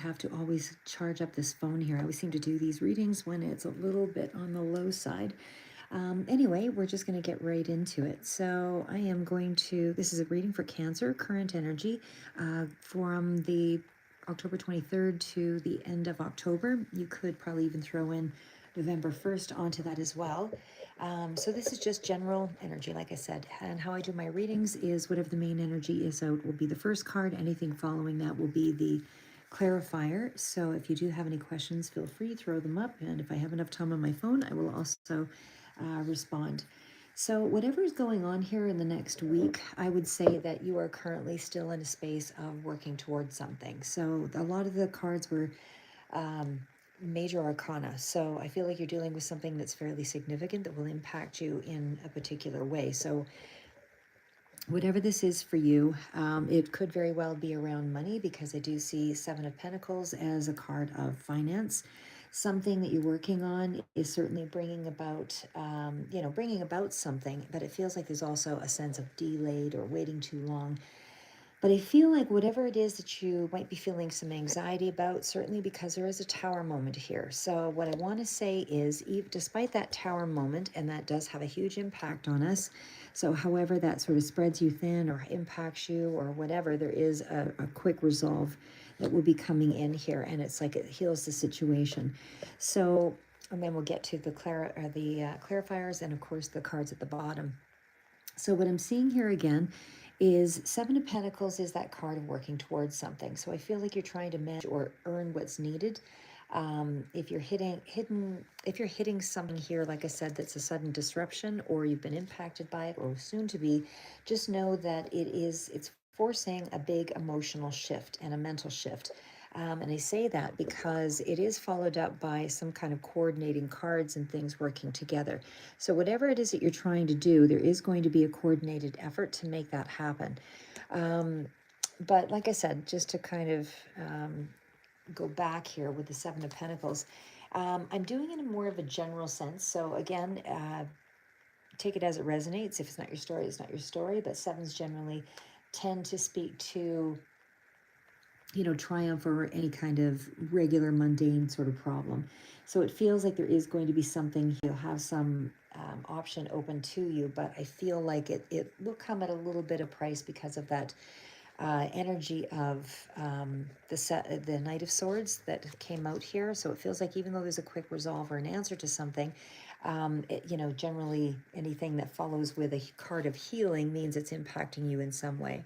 have to always charge up this phone here. I always seem to do these readings when it's a little bit on the low side. Anyway, we're just going to get right into it. So I am going to, this is a reading for Cancer, current energy, from the October 23rd to the end of October. You could probably even throw in November 1st onto that as well. So this is just general energy, like I said. And how I do my readings is whatever the main energy is out will be the first card. Anything following that will be the clarifier. So if you do have any questions, feel free, throw them up. And if I have enough time on my phone, I will also respond. So whatever is going on here in the next week, I would say that you are currently still in a space of working towards something. So a lot of the cards were major arcana. So I feel like you're dealing with something that's fairly significant that will impact you in a particular way. So whatever this is for you, it could very well be around money, because I do see Seven of Pentacles as a card of finance. Something that you're working on is certainly bringing about, bringing about something, but it feels like there's also a sense of delayed or waiting too long. But I feel like whatever it is that you might be feeling some anxiety about, certainly because there is a tower moment here. So what I want to say is, despite that tower moment, and that does have a huge impact on us, so however that sort of spreads you thin or impacts you or whatever, there is a quick resolve that will be coming in here, and it's like it heals the situation. So, and then we'll get to the clarifiers and of course the cards at the bottom. So what I'm seeing here again is Seven of Pentacles is that card of working towards something. So I feel like you're trying to manage or earn what's needed. If you're hitting something here, like I said, that's a sudden disruption, or you've been impacted by it, or soon to be, just know that it's forcing a big emotional shift and a mental shift. And I say that because it is followed up by some kind of coordinating cards and things working together. So whatever it is that you're trying to do, there is going to be a coordinated effort to make that happen. But like I said, just to kind of go back here with the Seven of Pentacles, I'm doing it in more of a general sense. So again, take it as it resonates. If it's not your story, it's not your story. But sevens generally tend to speak to triumph over any kind of regular mundane sort of problem. So it feels like there is going to be something, you'll have some option open to you, but I feel like it will come at a little bit of price because of that energy of the Knight of Swords that came out here. So it feels like even though there's a quick resolve or an answer to something, generally anything that follows with a card of healing means it's impacting you in some way.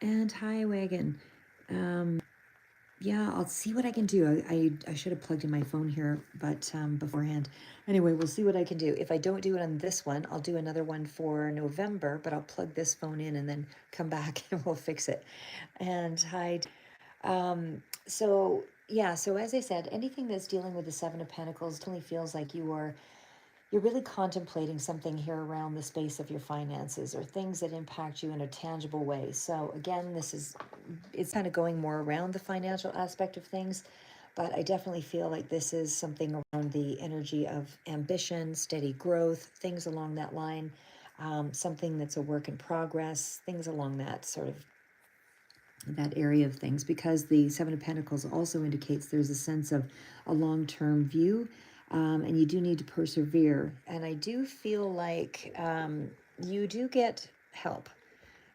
And hi, Wagon. Yeah, I'll see what I can do. I should have plugged in my phone here, but beforehand. Anyway, we'll see what I can do. If I don't do it on this one, I'll do another one for November, but I'll plug this phone in and then come back and we'll fix it. And hide. So yeah, so as I said, anything that's dealing with the Seven of Pentacles definitely feels like you're really contemplating something here around the space of your finances or things that impact you in a tangible way. So again, it's kind of going more around the financial aspect of things, but I definitely feel like this is something around the energy of ambition, steady growth, things along that line, something that's a work in progress, things along that sort of that area of things, because the Seven of Pentacles also indicates there's a sense of a long-term view, and you do need to persevere. And I do feel like you do get help,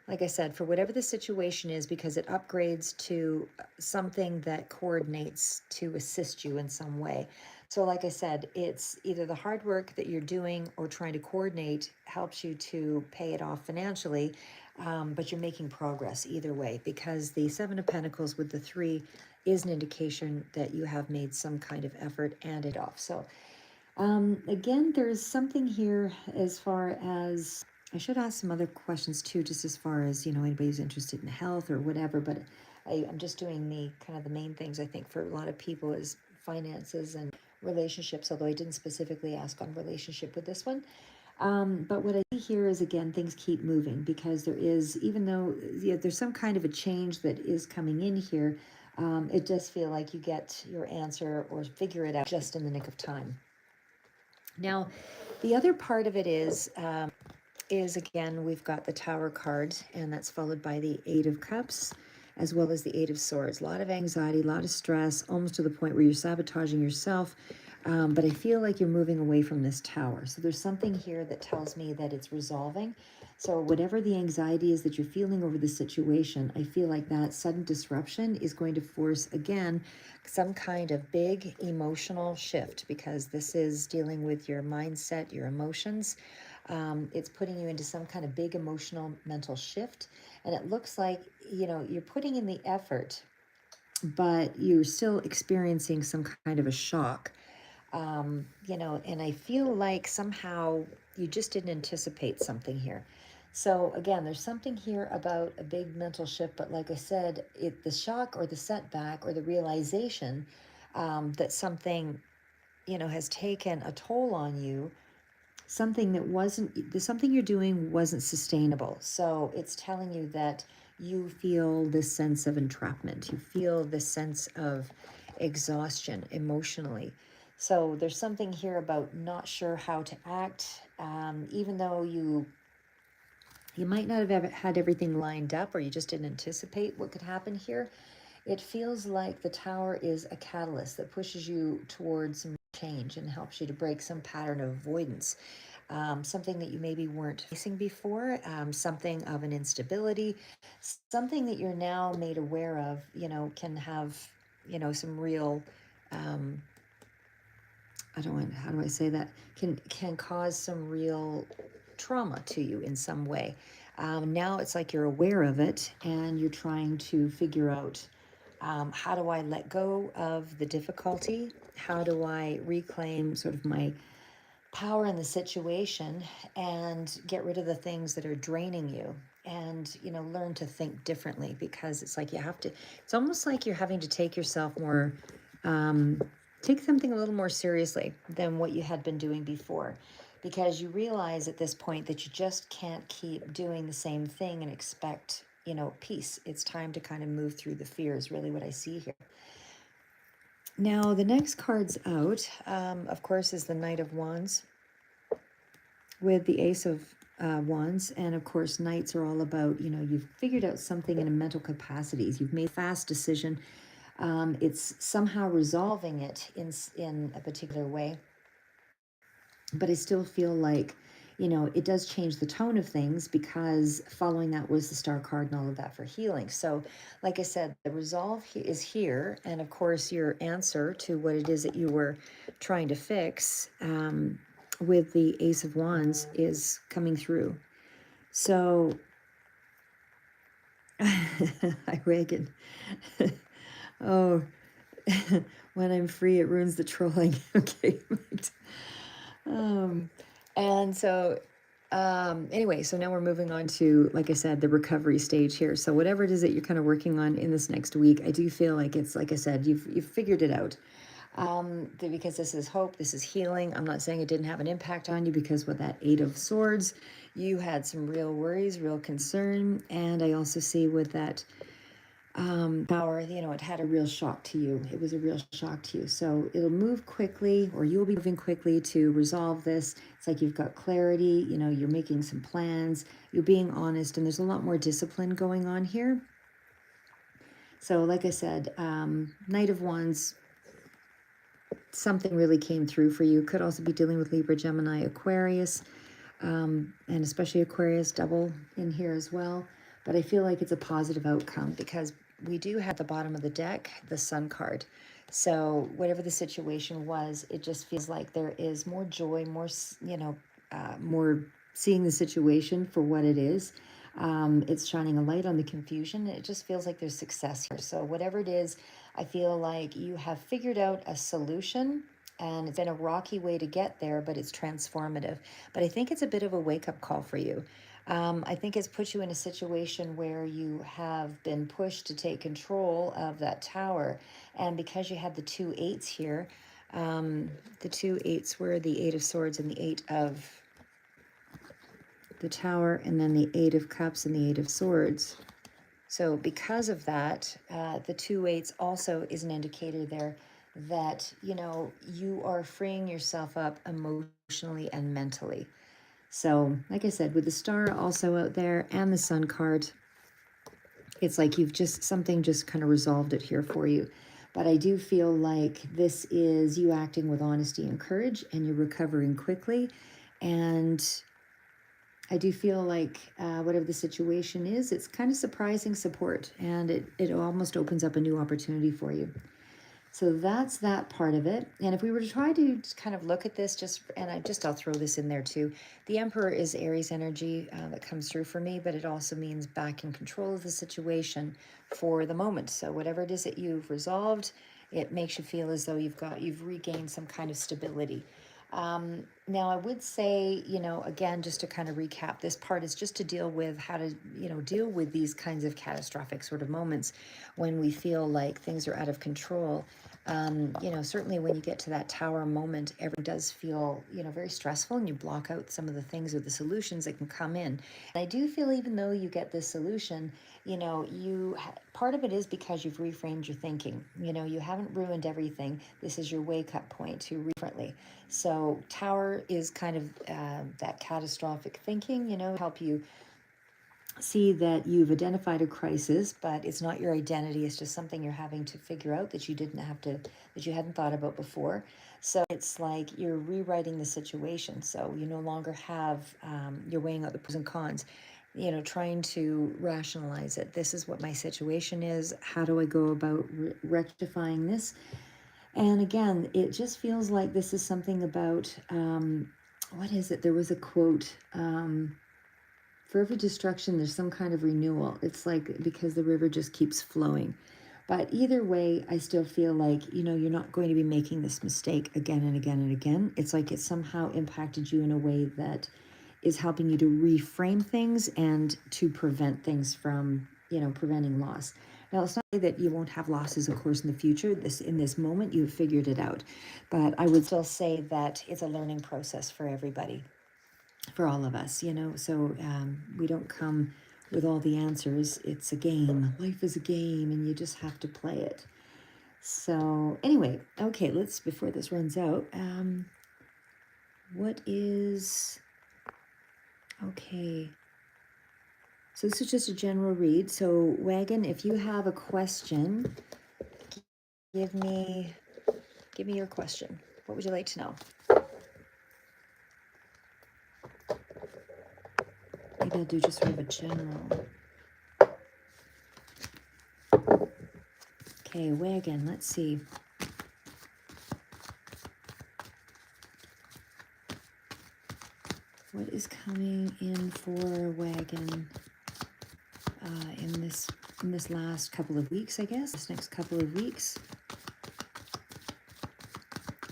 like I said, for whatever the situation is, because it upgrades to something that coordinates to assist you in some way. So like I said, it's either the hard work that you're doing or trying to coordinate helps you to pay it off financially, but you're making progress either way, because the Seven of Pentacles with the three is an indication that you have made some kind of effort and it off. So again, there's something here as far as, I should ask some other questions too, just as far as, anybody who's interested in health or whatever, but I'm just doing the kind of the main things I think for a lot of people is finances and relationships, although I didn't specifically ask on relationship with this one. But what I see here is, again, things keep moving, because there is, even though there's some kind of a change that is coming in here, it does feel like you get your answer or figure it out just in the nick of time. Now, the other part of it is again, we've got the Tower card, and that's followed by the Eight of Cups. as well as the Eight of Swords. A lot of anxiety, a lot of stress, almost to the point where you're sabotaging yourself. But I feel like you're moving away from this Tower. So there's something here that tells me that it's resolving. So whatever the anxiety is that you're feeling over the situation, I feel like that sudden disruption is going to force, again, some kind of big emotional shift, because this is dealing with your mindset, your emotions. It's putting you into some kind of big emotional mental shift. And it looks like, you're putting in the effort, but you're still experiencing some kind of a shock. And I feel like somehow you just didn't anticipate something here. So again, there's something here about a big mental shift, but like I said, the shock or the setback or the realization that something, has taken a toll on you, something that something you're doing wasn't sustainable. So it's telling you that you feel this sense of entrapment. You feel this sense of exhaustion emotionally. So there's something here about not sure how to act, even though you might not have ever had everything lined up, or you just didn't anticipate what could happen here. It feels like the Tower is a catalyst that pushes you towards some change and helps you to break some pattern of avoidance. Something that you maybe weren't facing before, something of an instability, something that you're now made aware of, can have, some real, I don't want, how do I say that? Can cause some real trauma to you in some way. Now it's like you're aware of it and you're trying to figure out, how do I let go of the difficulty? How do I reclaim sort of my power in the situation and get rid of the things that are draining you, and learn to think differently, because it's like it's almost like you're having to take yourself more, take something a little more seriously than what you had been doing before, because you realize at this point that you just can't keep doing the same thing and expect peace. It's time to kind of move through the fear, is really what I see here. Now the next card's out, of course, is the Knight of Wands with the Ace of Wands. And of course, Knights are all about, you've figured out something in a mental capacities. You've made a fast decision. It's somehow resolving it in a particular way. But I still feel like, it does change the tone of things, because following that was the Star card and all of that for healing. So like I said, the resolve is here. And of course, your answer to what it is that you were trying to fix, with the Ace of Wands, is coming through. So, hi, Reagan. Oh, when I'm free, it ruins the trolling. Okay, right. And so, anyway, so now we're moving on to, like I said, the recovery stage here. So whatever it is that you're kind of working on in this next week, I do feel like it's, like I said, you've figured it out. Because this is hope, this is healing. I'm not saying it didn't have an impact on you, because with that Eight of Swords, you had some real worries, real concern. And I also see with that power, it had a real shock to you. It was a real shock to you. So it'll move quickly, or you'll be moving quickly to resolve this. It's like you've got clarity, you're making some plans, you're being honest, and there's a lot more discipline going on here. So like I said, Knight of Wands, something really came through for you. Could also be dealing with Libra, Gemini, Aquarius, and especially Aquarius double in here as well. But I feel like it's a positive outcome, because we do have at the bottom of the deck the Sun card. So whatever the situation was, it just feels like there is more joy, more, more seeing the situation for what it is. It's shining a light on the confusion. It just feels like there's success here. So whatever it is, I feel like you have figured out a solution, and it's been a rocky way to get there, but it's transformative. But I think it's a bit of a wake-up call for you. I think it's put you in a situation where you have been pushed to take control of that Tower. And because you had the two eights here, the two eights were the Eight of Swords and the Eight of the Tower, and then the Eight of Cups and the Eight of Swords. So because of that, the two eights also is an indicator there that, you are freeing yourself up emotionally and mentally. So like I said, with the Star also out there and the Sun card, It's like you've just, something just kind of resolved it here for you. But I do feel like this is you acting with honesty and courage, and you're recovering quickly. And I do feel like whatever the situation is, it's kind of surprising support, and it almost opens up a new opportunity for you. So that's that part of it. And if we were to try to kind of look at this, I'll throw this in there too. The Emperor is Aries energy that comes through for me, but it also means back in control of the situation for the moment. So whatever it is that you've resolved, it makes you feel as though you've regained some kind of stability. Now I would say, again, just to kind of recap, this part is just to deal with how to, deal with these kinds of catastrophic sort of moments when we feel like things are out of control. Certainly when you get to that tower moment, everything does feel, very stressful, and you block out some of the things or the solutions that can come in. And I do feel even though you get this solution, part of it is because you've reframed your thinking. You haven't ruined everything. This is your wake up point to differently. So tower is kind of that catastrophic thinking, help you see that you've identified a crisis, but it's not your identity. It's just something you're having to figure out that you hadn't thought about before. So it's like you're rewriting the situation. So you no longer have, you're weighing out the pros and cons, trying to rationalize it. This is what my situation is. How do I go about rectifying this? And again, it just feels like this is something about, what is it? There was a quote, for every destruction, there's some kind of renewal. It's like because the river just keeps flowing. But either way, I still feel like, you're not going to be making this mistake again and again and again. It's like it somehow impacted you in a way that is helping you to reframe things and to prevent things from, preventing loss. Now, it's not that you won't have losses, of course, in the future. In this moment, you've figured it out. But I would still say that it's a learning process for everybody, for all of us, so we don't come with all the answers. It's a game. Life is a game, and you just have to play it. So anyway, okay, before this runs out, okay, so this is just a general read. So Wagon, if you have a question, give me your question. What would you like to know? Maybe I'll do just sort of a general. Okay, Wagon, let's see. What is coming in for Wagon in this last couple of weeks, I guess? This next couple of weeks.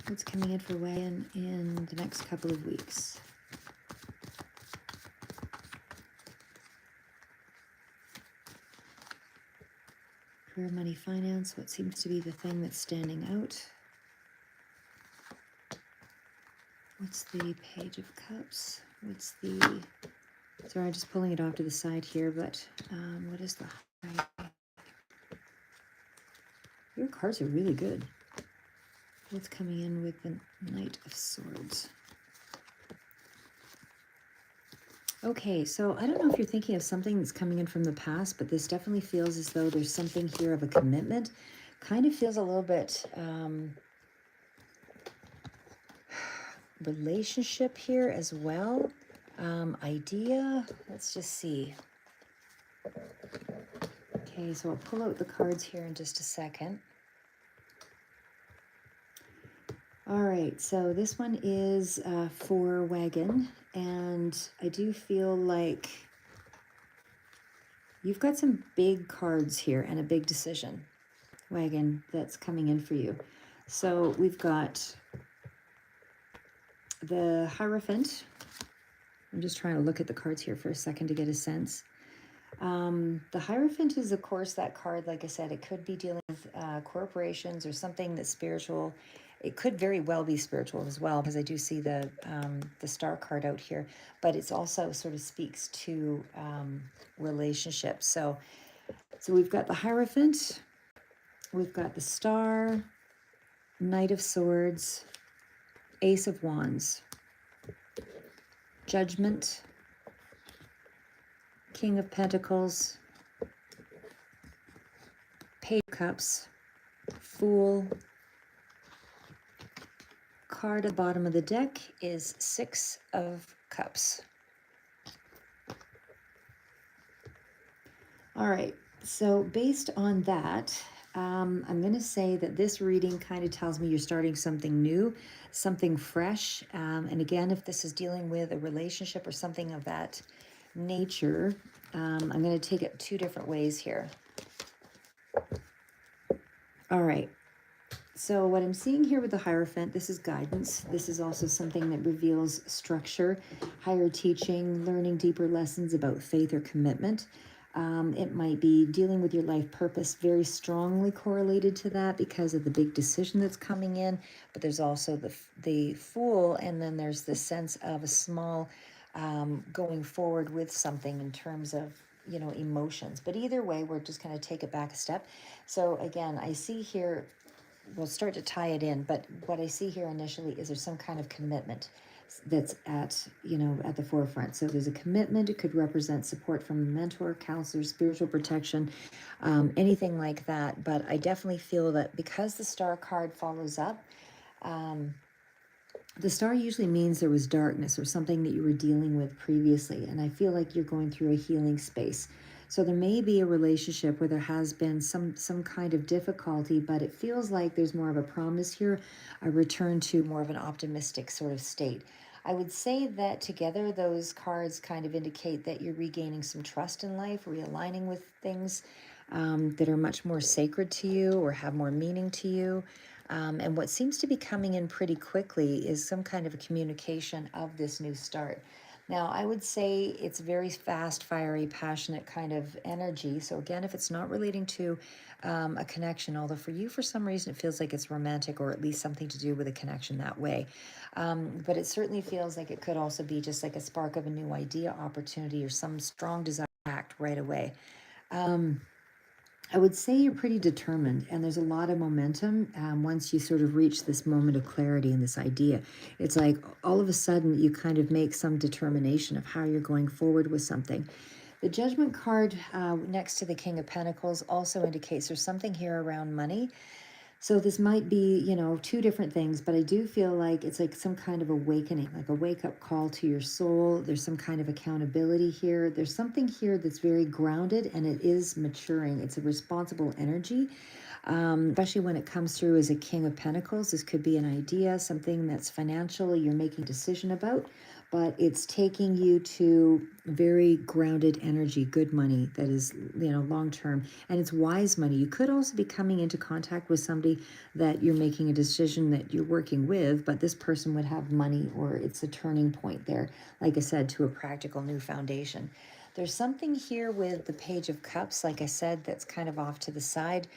What's coming in for Wagon in the next couple of weeks? Career, money, finance. What seems to be the thing that's standing out? What's the Page of Cups? Sorry, I'm just pulling it off to the side here, but what is the high? Your cards are really good. What's coming in with the Knight of Swords? Okay, so I don't know if you're thinking of something that's coming in from the past, but this definitely feels as though there's something here of a commitment. Kind of feels a little bit relationship here as well. Idea. Let's just see. Okay, so I'll pull out the cards here in just a second. All right, so this one is for Wagon, and I do feel like you've got some big cards here and a big decision, Wagon, that's coming in for you. So we've got the Hierophant. I'm just trying to look at the cards here for a second to get a sense. The Hierophant is, of course, that card, like I said, it could be dealing with corporations or something that's spiritual. It could very well be spiritual as well, because I do see the Star card out here, but it's also sort of speaks to relationships. So we've got the Hierophant, we've got the Star, Knight of Swords, Ace of Wands, Judgment, King of Pentacles, Cups, Fool. Card at the bottom of the deck is Six of Cups. All right, so based on that, I'm going to say that this reading kind of tells me you're starting something new, something fresh. And again, if this is dealing with a relationship or something of that nature, I'm going to take it two different ways here. All right. So what I'm seeing here with the Hierophant, this is guidance. This is also something that reveals structure, higher teaching, learning deeper lessons about faith or commitment. It might be dealing with your life purpose, very strongly correlated to that because of the big decision that's coming in. But there's also the Fool, and then there's the sense of a small going forward with something in terms of, you know, emotions. But either way, we're just going to take it back a step. So again, I see here, we'll start to tie it in, but what I see here initially is there's some kind of commitment that's at, you know, at the forefront. So there's a commitment. It could represent support from a mentor, counselor, spiritual protection, anything like that. But I definitely feel that because the Star card follows up, the star usually means there was darkness or something that you were dealing with previously. And I feel like you're going through a healing space. So there may be a relationship where there has been some kind of difficulty, but it feels like there's more of a promise here, a return to more of an optimistic sort of state. I would say that together those cards kind of indicate that you're regaining some trust in life, realigning with things that are much more sacred to you or have more meaning to you. And what seems to be coming in pretty quickly is some kind of a communication of this new start. Now, I would say it's very fast, fiery, passionate kind of energy. So again, if it's not relating to a connection, although for you, for some reason, it feels like it's romantic or at least something to do with a connection that way. But it certainly feels like it could also be just like a spark of a new idea, opportunity, or some strong desire to act right away. I would say you're pretty determined, and there's a lot of momentum once you sort of reach this moment of clarity and this idea. It's like all of a sudden you kind of make some determination of how you're going forward with something. The Judgment card next to the King of Pentacles also indicates there's something here around money. So this might be, you know, two different things, but I do feel like it's like some kind of awakening, like a wake-up call to your soul. There's some kind of accountability here. There's something here that's very grounded, and it is maturing. It's a responsible energy, especially when it comes through as a King of Pentacles. This could be an idea, something that's financial you're making a decision about, but it's taking you to very grounded energy, good money that is, you know, long term, and it's wise money. You could also be coming into contact with somebody that you're making a decision that you're working with, but this person would have money, or it's a turning point there, like I said, to a practical new foundation. There's something here with the Page of Cups, like I said, that's kind of off to the side.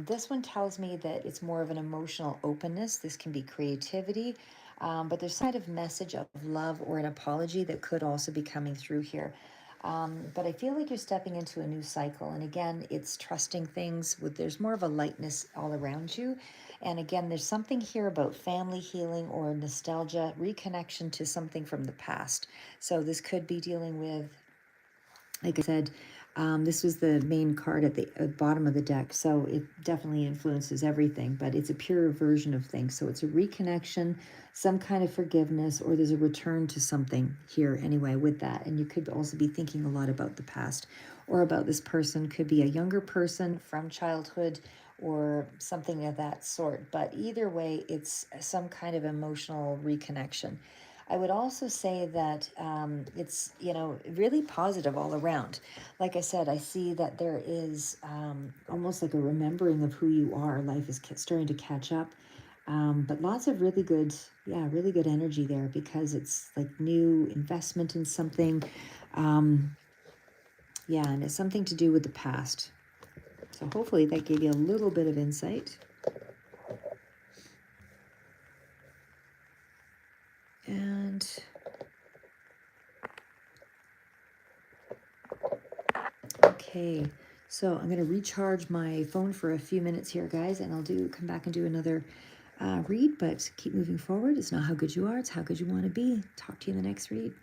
This one tells me that it's more of an emotional openness. This can be creativity. But there's some kind of message of love or an apology that could also be coming through here. But I feel like you're stepping into a new cycle. And again, it's trusting things. There's more of a lightness all around you. And again, there's something here about family healing or nostalgia, reconnection to something from the past. So this could be dealing with, like I said, this was the main card at the bottom of the deck, so it definitely influences everything, but it's a pure version of things. So it's a reconnection, some kind of forgiveness, or there's a return to something here anyway with that. And you could also be thinking a lot about the past or about this person. Could be a younger person from childhood or something of that sort. But either way, it's some kind of emotional reconnection. I would also say that it's, you know, really positive all around. Like I said, I see that there is almost like a remembering of who you are. Life is starting to catch up. But lots of really good, yeah, really good energy there because it's like new investment in something. Yeah, and it's something to do with the past. So hopefully that gave you a little bit of insight. And okay, so I'm going to recharge my phone for a few minutes here, guys, and I'll come back and do another read, but keep moving forward. It's not how good you are, it's how good you want to be. Talk to you in the next read.